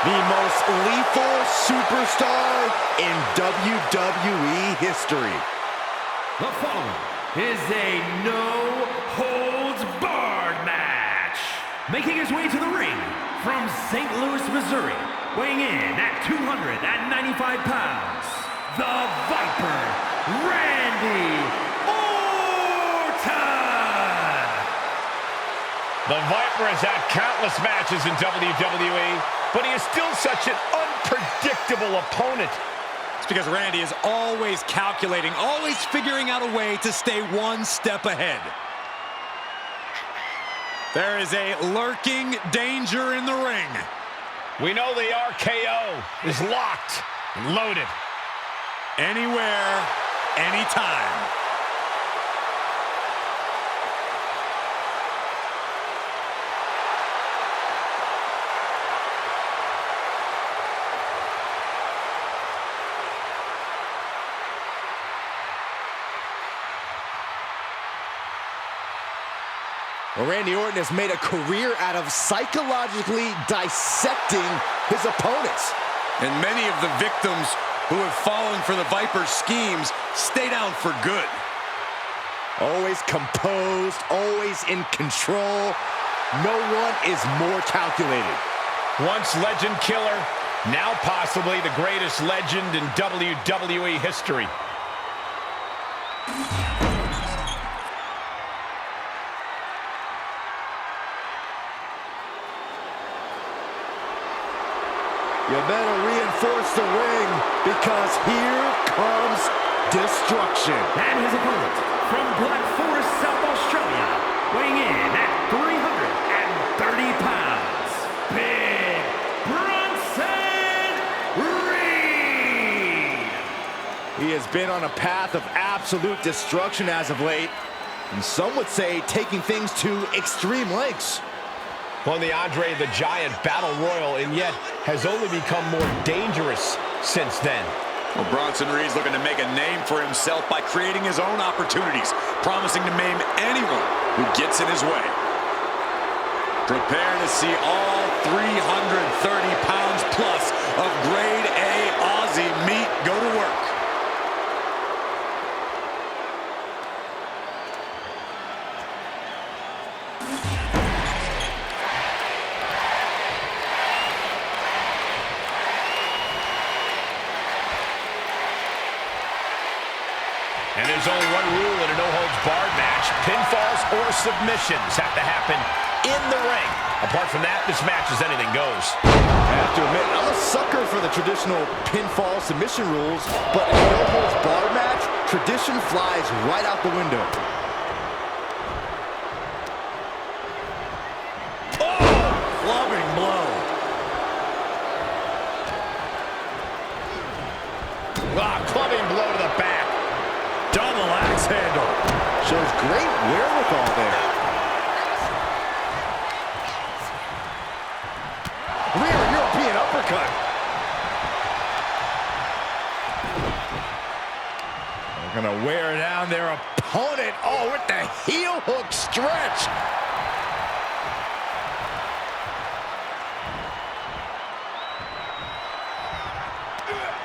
The most lethal superstar in WWE history. The following is a no-holds-barred match. Making his way to the ring from St. Louis, Missouri, weighing in at 295 pounds, the Viper, Randy Orton. The Viper has had countless matches in WWE, but he is still such an unpredictable opponent. It's because Randy is always calculating, always figuring out a way to stay one step ahead. There is a lurking danger in the ring. We know the RKO is locked and loaded. Anywhere, anytime. Well, Randy Orton has made a career out of psychologically dissecting his opponents. And many of the victims who have fallen for the Viper's schemes stay down for good. Always composed, always in control. No one is more calculated. Once legend killer, now possibly the greatest legend in WWE history. You better reinforce the ring, because here comes destruction. And his opponent, from Black Forest, South Australia, weighing in at 330 pounds, Big Bronson Reed. He has been on a path of absolute destruction as of late, and some would say taking things to extreme lengths. Won the Andre the Giant Battle Royal, and yet has only become more dangerous since then. Well, Bronson Reed's looking to make a name for himself by creating his own opportunities, promising to maim anyone who gets in his way. Prepare to see all 330 pounds plus of grade A Aussie meat go to work. And there's only one rule in a no-holds-barred match. Pinfalls or submissions have to happen in the ring. Apart from that, this match is anything goes. I have to admit, I'm a sucker for the traditional pinfall submission rules, but in a no-holds-barred match, tradition flies right out the window. Oh! Clubbing blow. Clubbing blow to the back. Double axe handle. Shows great wherewithal there. Rear European uppercut. They're gonna wear down their opponent. Oh, with the heel hook stretch.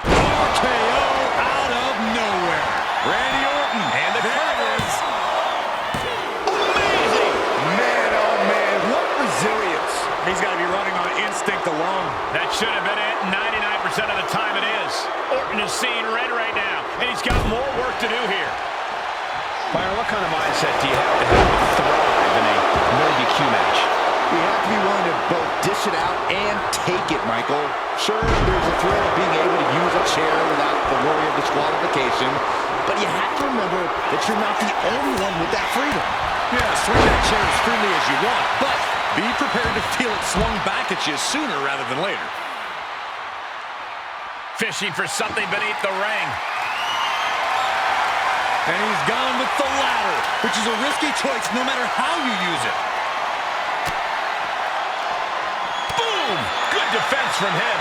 RKO out of nowhere. Randy Orton. And the there it is. amazing. Man, oh man, what resilience. He's got to be running on instinct alone. That should have been it. 99% of the time it is. Orton is seeing red right now, and he's got more work to do here. Byron, what kind of mindset do you have to thrive in a no DQ match? You have to be willing to both dish it out and take it, Michael. Sure, there's a thrill of being able to use a chair without the worry of disqualification, but you have to remember that you're not the only one with that freedom. Yeah, swing that chair as freely as you want, but be prepared to feel it swung back at you sooner rather than later. Fishing for something beneath the ring. And he's gone with the ladder, which is a risky choice no matter how you use it. Boom! Good defense from him.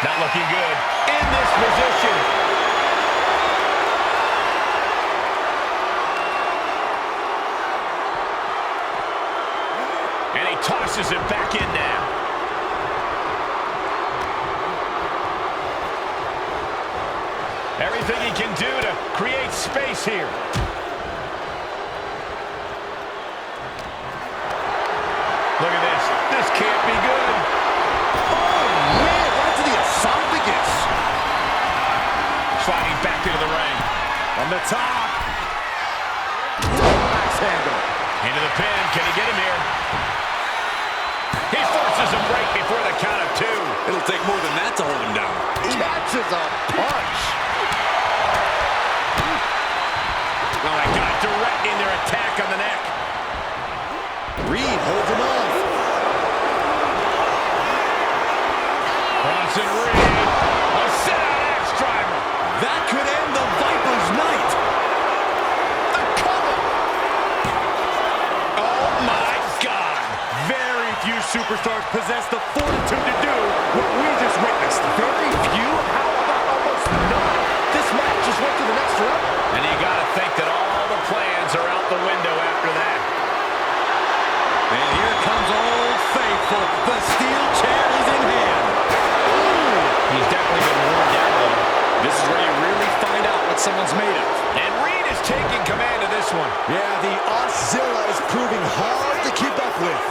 Not looking good in this position. And he tosses it back in now. Everything he can do to create space here. Look at this. This can't be good. Oh, man, right to the esophagus. Sliding back into the ring. On the top. Axe handle. Into the pin. Can he get him here? He forces a break before the count of 2. It'll take more than that to hold him down. Catches a punch. Oh, my God. Directing their attack on the neck. Reed holds him off. Bronson Reed. A sit-out axe driver. That could end the Viper's night. The cover. Oh, my God. Very few superstars possess the fortitude to do what we just witnessed. Very few? How about almost none? This match just went to the next level. And you got to think that all the plans are out the window after that. And here comes Old Faithful. The steel chair is in hand. He's definitely been worn down a little. This is where you really find out what someone's made of. And Reed is taking command of this one. Yeah, the Auszilla is proving hard to keep up with.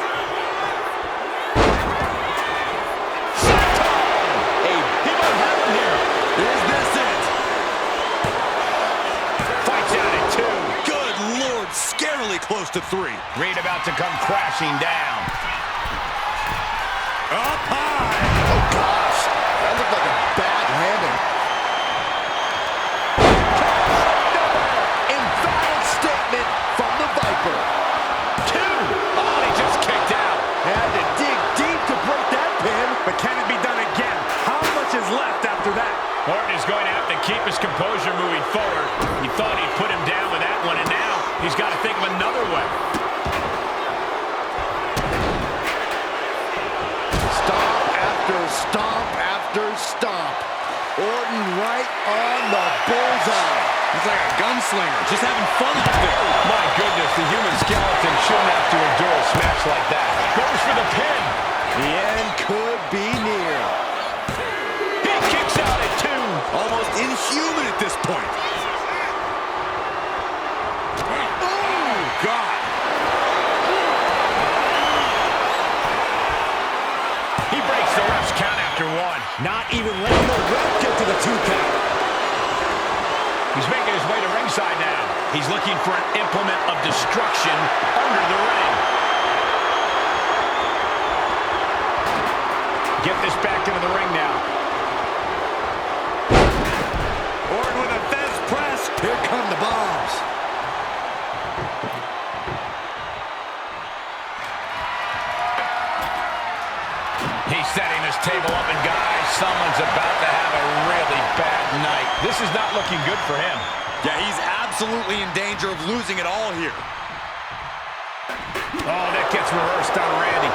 Hey, he might have him here. Is this it? Fights out at 2. Good Lord, scarily close to 3. Reed about to come crashing down. Up high. Oh, gosh. That looked like a bad landing. Emphatic statement from the Viper. 2. Oh, he just kicked out. Had to dig deep to break that pin. But can it be done again? How much is left after that? Orton is going to have to keep his composure moving forward. He thought he'd put him down with that one, and now he's got to think of another way. Stomp after stomp after stomp. Orton right on the bullseye. He's like a gunslinger, just having fun out there. My goodness, the human skeleton shouldn't have to endure a smash like that. Goes for the pin. The end could be near. He kicks out at 2. Almost inhuman at this point. Oh, God. He breaks the ref's count after 1. Not even letting the ref get to the 2 count. He's making his way to ringside now. He's looking for an implement of destruction under the ring. Get this back into the ring now. Orton with a fence press. Here come the bombs. He's setting this table up, and guys, someone's about to have a really bad night. This is not looking good for him. Yeah, he's absolutely in danger of losing it all here. Oh, that gets reversed on Randy.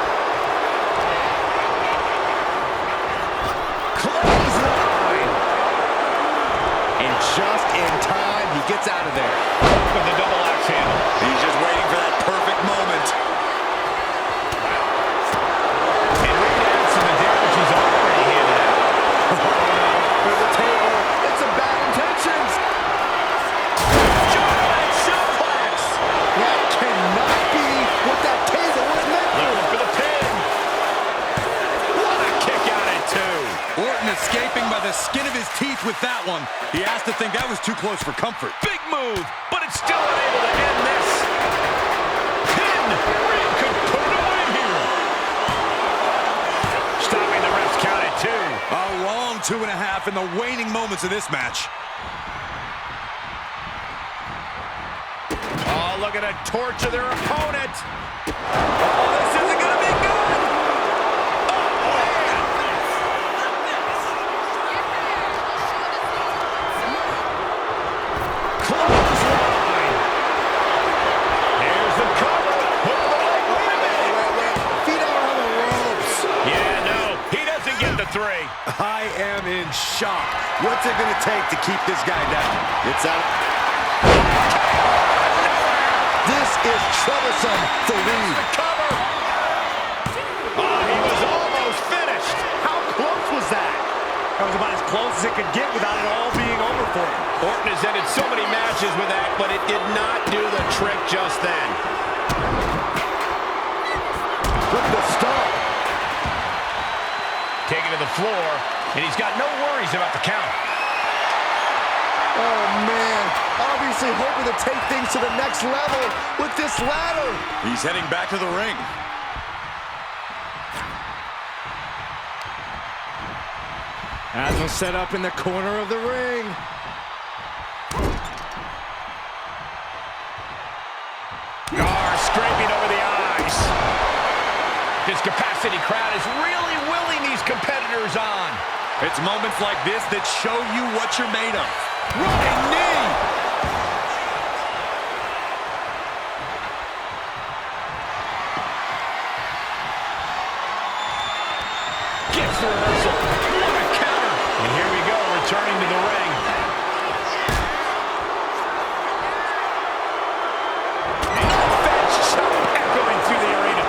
Clothesline. And just in time, he gets out of there. With the double axe handle. He's just waiting for that perfect moment. And Reed adds to the damage he's already handed out. For the table, it's some bad intentions. Giant suplex. That cannot be what that table was meant for. Looking for the pin. What a kick out at 2. Orton escaping by the skin of his teeth with that one. He has to think that was too close for comfort. Big move, but it's still unable to end this. Pin. Reed could put it away here. Stopping the ref's count at 2. A long 2.5 in the waning moments of this match. Oh, look at a torch of their opponent. Oh, this isn't going to be good. Oh, man. Clothesline. Here's the cover. Wait a minute. Feet out on the ropes. Yeah, no, he doesn't get the 3. I am in shock. What's it going to take to keep this guy down? It's out. This is troublesome for Reed. Cover. That was about as close as it could get without it all being over for him. Orton has ended so many matches with that, but it did not do the trick just then. Look at the stomp. Taken to the floor, and he's got no worries about the count. Oh, man. Obviously hoping to take things to the next level with this ladder. He's heading back to the ring. Has him set up in the corner of the ring. Scraping over the eyes. This capacity crowd is really willing these competitors on. It's moments like this that show you what you're made of. Running knee! Gets the reversal. What a counter. And here we go, returning to the ring. And a fence shot echoing through the arena.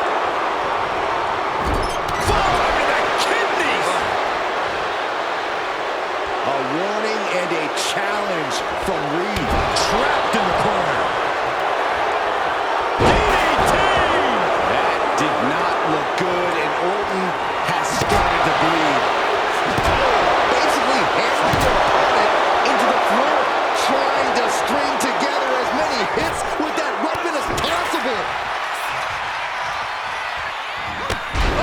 Followed to the kidneys. A warning and a challenge from Reed. Trapped in the corner. DDT! That did not look good, and Orton has started to bleed. Basically hammering the opponent into the floor, trying to string together as many hits with that weapon as possible.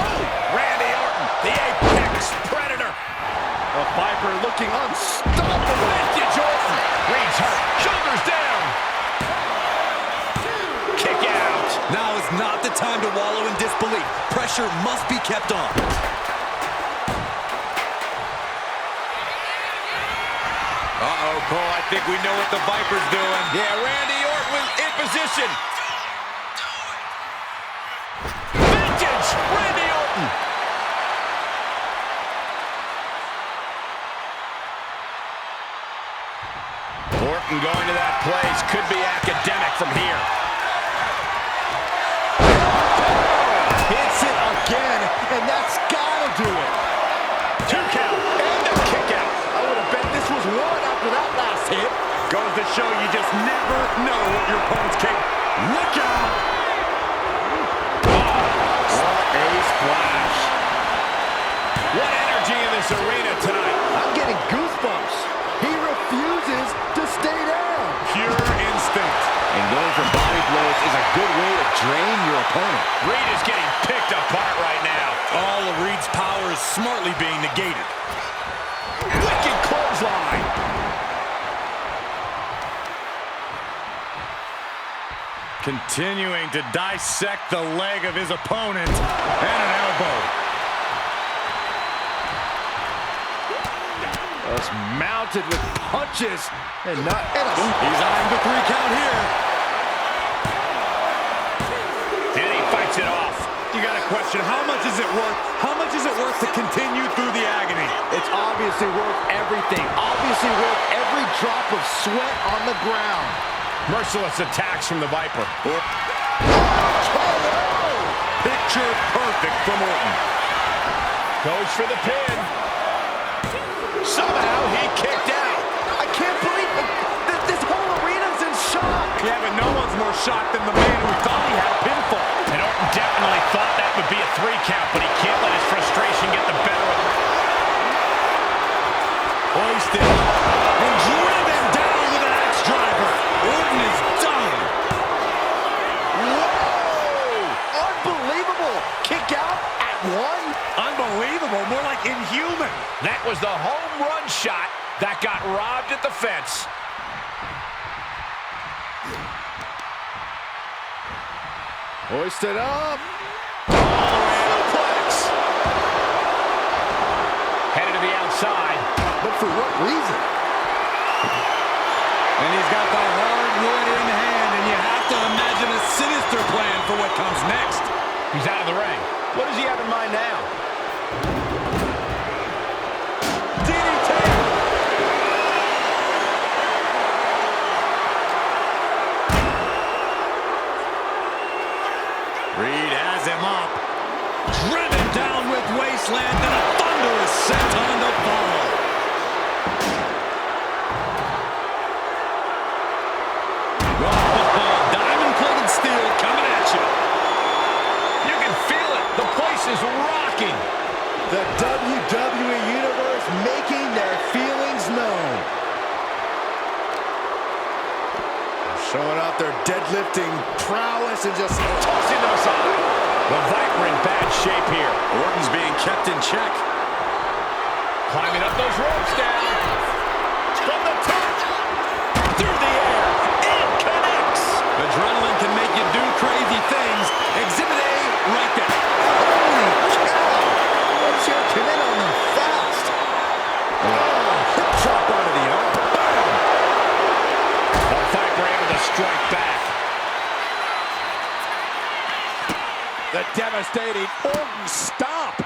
Oh, Randy Orton, the apex predator. The Viper looking unstoppable. Vintage Orton. Reed's hurt. Shoulders down. Kick out. Now is not the time to wallow in disbelief. Pressure must be kept on. Uh-oh, Cole, I think we know what the Viper's doing. Yeah, Randy Orton was in position. Vintage Randy Orton. Orton going to that place could be academic from here. Hits it again, and that's gotta do it. 2 count and a kick out. I would have bet this was one after that last hit. Goes to show you just never know what your opponent's capable. Look out! What a splash. What energy in this arena tonight. I'm getting goosebumps. He refuses to stay down. Pure instinct. And going for body blows is a good way to drain your opponent. Reed is getting picked apart right now. All of Reed's power is smartly being negated. Wicked clothesline. Continuing to dissect the leg of his opponent. And an elbow. Just mounted with punches and not. He's eyeing the 3 count here. And he fights it off. You got to question, how much is it worth? How much is it worth to continue through the agony? It's obviously worth everything. Obviously worth every drop of sweat on the ground. Merciless attacks from the Viper. Picture perfect from Orton. Goes for the pin. Somehow he kicked out. I can't believe it. This whole arena's in shock. Yeah, but no one's more shocked than the man who thought he had a pinfall. And Orton definitely thought that would be a 3 count, but he can't let his frustration get the better of him. Hoisted and driven down with an axe driver. Orton is done. Whoa! Unbelievable. Kick out at 1. Unbelievable, more like inhuman. That was the home run shot that got robbed at the fence. Hoisted up. Suplex. Headed to the outside. But for what reason? And he's got the hardwood in hand, and you have to imagine a sinister plan for what comes next. He's out of the ring. What does he have in mind now? DDT. Reed has him up. Driven down with wasteland, and a thunderous set on the follow. Showing off their deadlifting prowess and just tossing them aside. The Viper in bad shape here. Orton's being kept in check. Climbing up those ropes down. From the top. Through the air. It connects. Adrenaline can make you do crazy things. Exhibit A right there. Holy cow! That chair came in on them fast. Oh, hip chop onto the arm. Bam! The Viper able to strike back. the devastating Orton stop.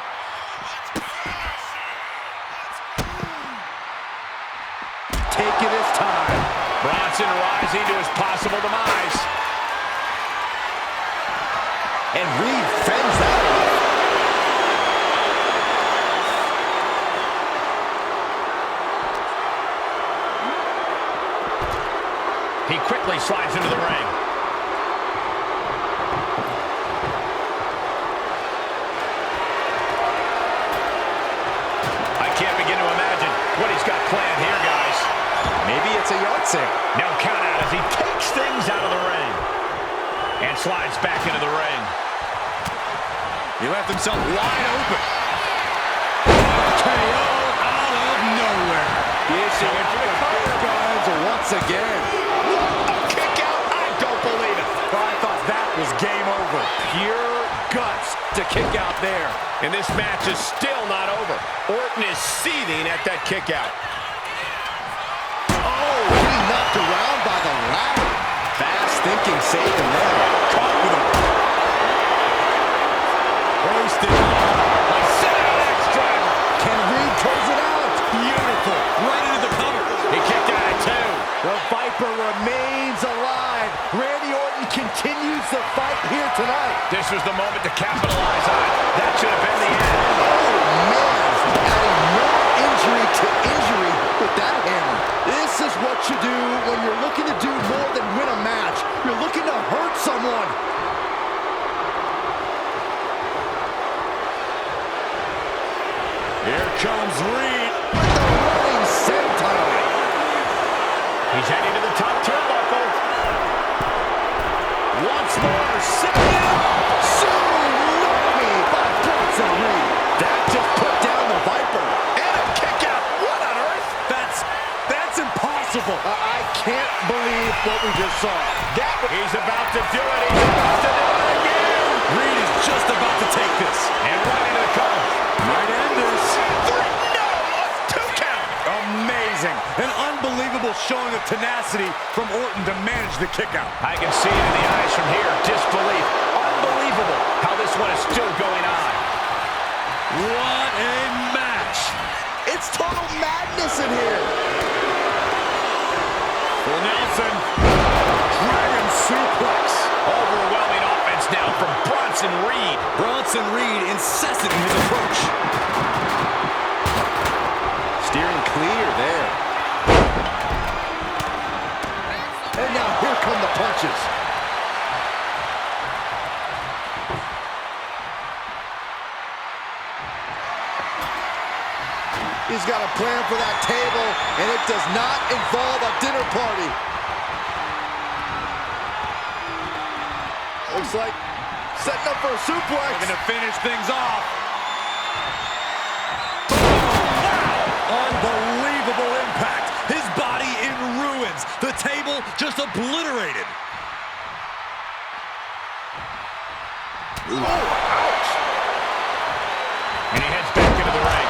Taking his time. Bronson rising to his possible demise. And Reed fends that off. He quickly slides into the ring. I can't begin to imagine what he's got planned here, guys. Maybe it's a yard sale. No count out as he takes things out of the ring. And slides back into the ring. He left himself wide open. KO out of nowhere. The issue into the guards once again. A kick out? I don't believe it. Well, I thought that was game over. Pure guts to kick out there. And this match is still not over. Orton is seething at that kick out. Oh, getting knocked around by the ladder. Fast thinking saved him there. Caught with him. Hoisted. A sit-out X-Driver. Can Reed close it out? Beautiful. Right into the cover. He kicked out at two. The Viper remains alive. Randy Orton continues the fight here tonight. This was the moment to capitalize on. That should have been the end. Oh, man. Adding more injury to injury with that hammer. This is what you do when you're looking to do more than win a match. You're looking to hurt someone. Here comes Reed. With the running senton. He's heading to the top turnbuckle. Once more, Tsunami by Bronson Reed. That just put down the Viper. And a kick out. What on earth? That's impossible. I can't believe what we just saw. He's about to do it. He's about to do it again. Reed is just about to take this. And right into the cover. Might end this. Three. No. A 2 count. Amazing. An unbelievable showing of tenacity from Orton to manage the kick out. I can see it in the eyes from here. Disbelief. Unbelievable how this one is still going on. What a match. It's total madness in here. Full Nelson. Dragon suplex. Overwhelming offense now from Bronson Reed. Bronson Reed incessant in his approach. Steering clear there. And now here come the punches. He's got a plan for that table, and it does not involve a dinner party. Looks like setting up for a suplex. Looking to finish things off. Unbelievable impact. His body in ruins. The table just obliterated. Ooh, ouch. And he heads back into the ring.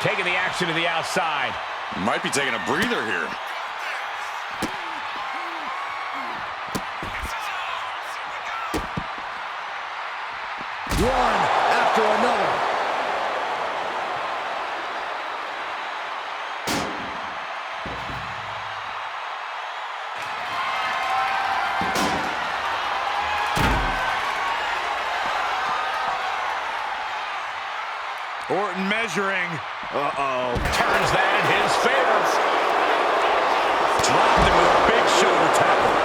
Taking the action to the outside. Might be taking a breather here. One after another. Orton measuring. Uh-oh. Turns that in his favor. Dropped him with a big shoulder tackle.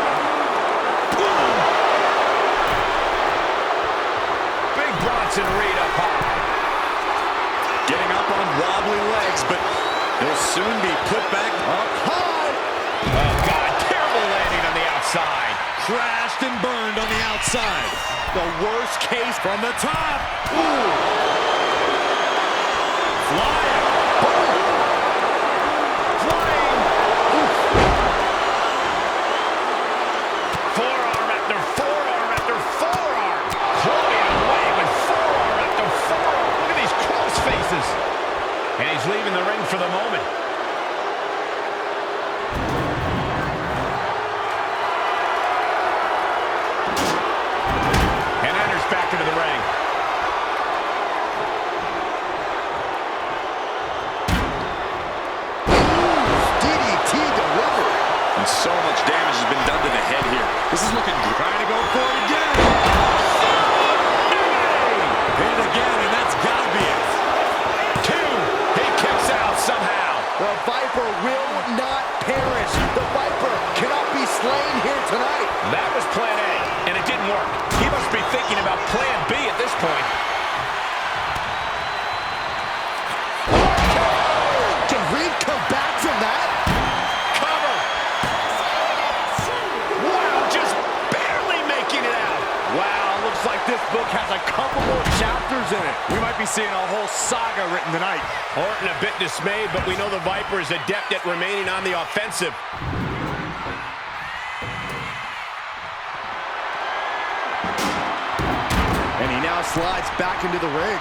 Big Bronson Reed up high. Getting up on wobbly legs, but he'll soon be put back Up high. Crashed and burned on the outside. The worst case From the top. Ooh. Flying. Flying. Forearm after forearm after forearm. Clawing away with forearm after forearm. Look at these cross faces. And he's leaving the ring for the moment. And enters back into the ring. DDT delivered. And so much damage has been done to the head here. This is looking Trying to go for it again. Hit it again, and that's gotta be it. Two. He kicks out somehow. The Viper will not perish. The Viper cannot be slain here tonight. That was plan A, and it didn't work. He must be thinking about plan B at this point. Can Reed come back from that? Cover. Wow, just barely making it out. Wow, looks like this book has a couple more chapters in it. We might be seeing a whole saga written tonight. Orton a bit dismayed, but we know the Viper is adept at remaining on the offensive. And he now slides back into the ring.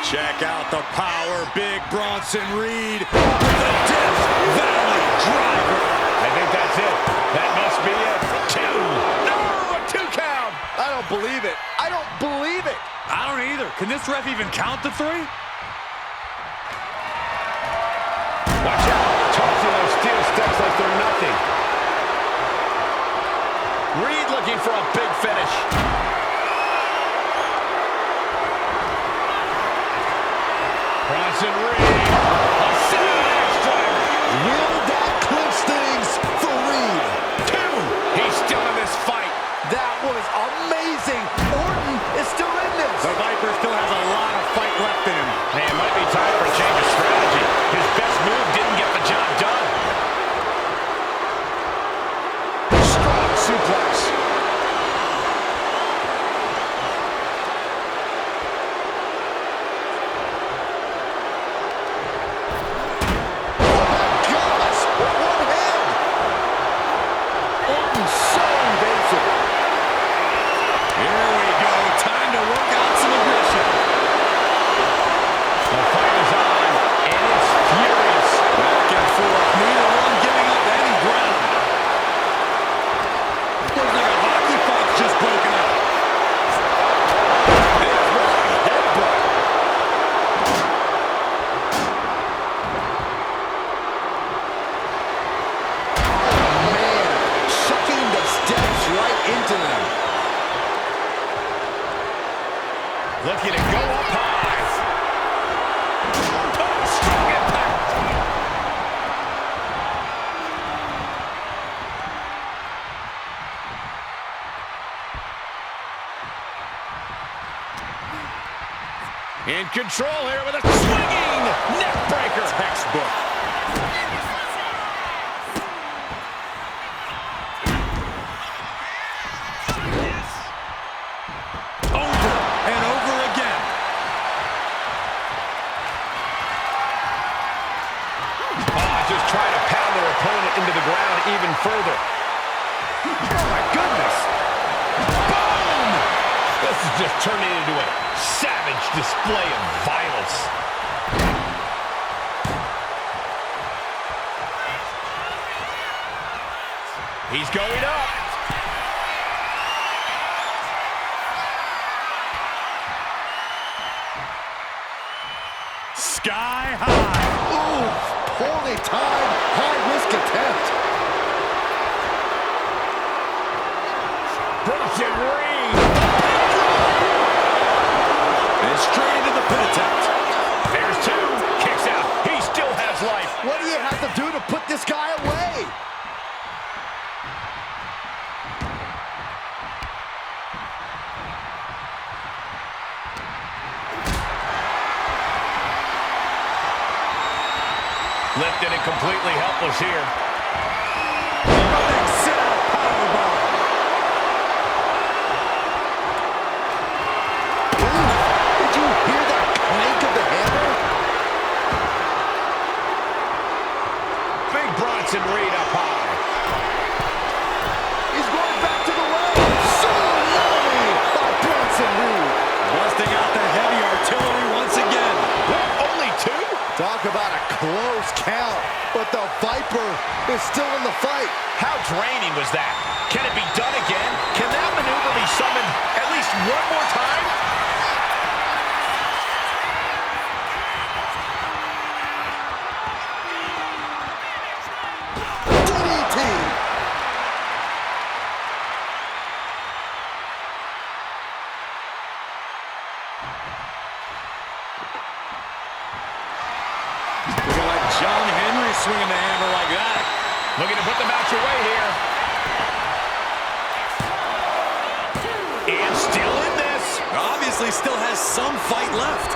Check out the power, big Bronson Reed with a Death Valley driver. I think that's it. That must be it. Two. No, a 2 count. I don't believe it. I don't believe it. I don't either. Can this ref even count the 3? Watch out. Tossing those steel steps like they're nothing. Reed looking for a big finish. Bronson Reed. A side axe driver. Will that clinch things for Reed? Two. He's still in this fight. That was amazing. Orton is still in this. The Viper still has a lot of fight left in him. Hey, it might be time for a change of strategy. His best move didn't get the job done. Strong suplex. Gosh, with one hand. Orton so invasive. Here we go. Time to work out some aggression. The fight is on, and it's furious. Back and forth. Neither one giving up any ground. Looks like a hockey fight's just broken up. Big running headbutt. Oh, man. Chucking the steps right into them. Looking to go up high. Oh, strong impact. In control here with a swinging neck breaker. Textbook. Over and over again. Just trying to pound their opponent into the ground even further. Oh, my goodness. Boom! This is just turning into a savage display of violence. He's going up. Sky high. Ooh, poorly timed, high-risk attempt. Bronson Reed. And straight into the pin attempt. There's two. Kicks out. He still has life. What do you have to do to put this guy away? Lifted and completely helpless here. Running is still in the fight. How draining was that? Can it be done again? Can that maneuver be summoned at least one more time? DDT. Looking like John Henry swinging the hammer like that. Looking to put the match away here. And still in this. Obviously still has some fight left.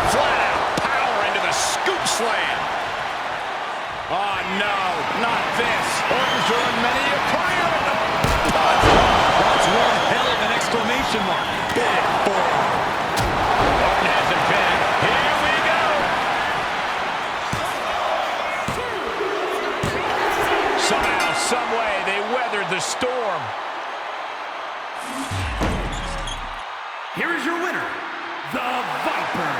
Flat out power into the scoop slam. Oh no, not this. Orton's throwing many a career in the punch. That's one hell of an exclamation mark. Big forearm. Orton has him pinned. Here we go. Somehow, some way, they weathered the storm. Here is your winner, the Viper,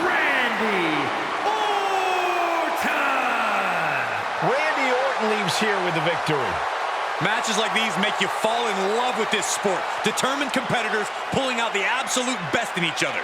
Randy Orton! Randy Orton leaves here with the victory. Matches like these make you fall in love with this sport. Determined competitors pulling out the absolute best in each other.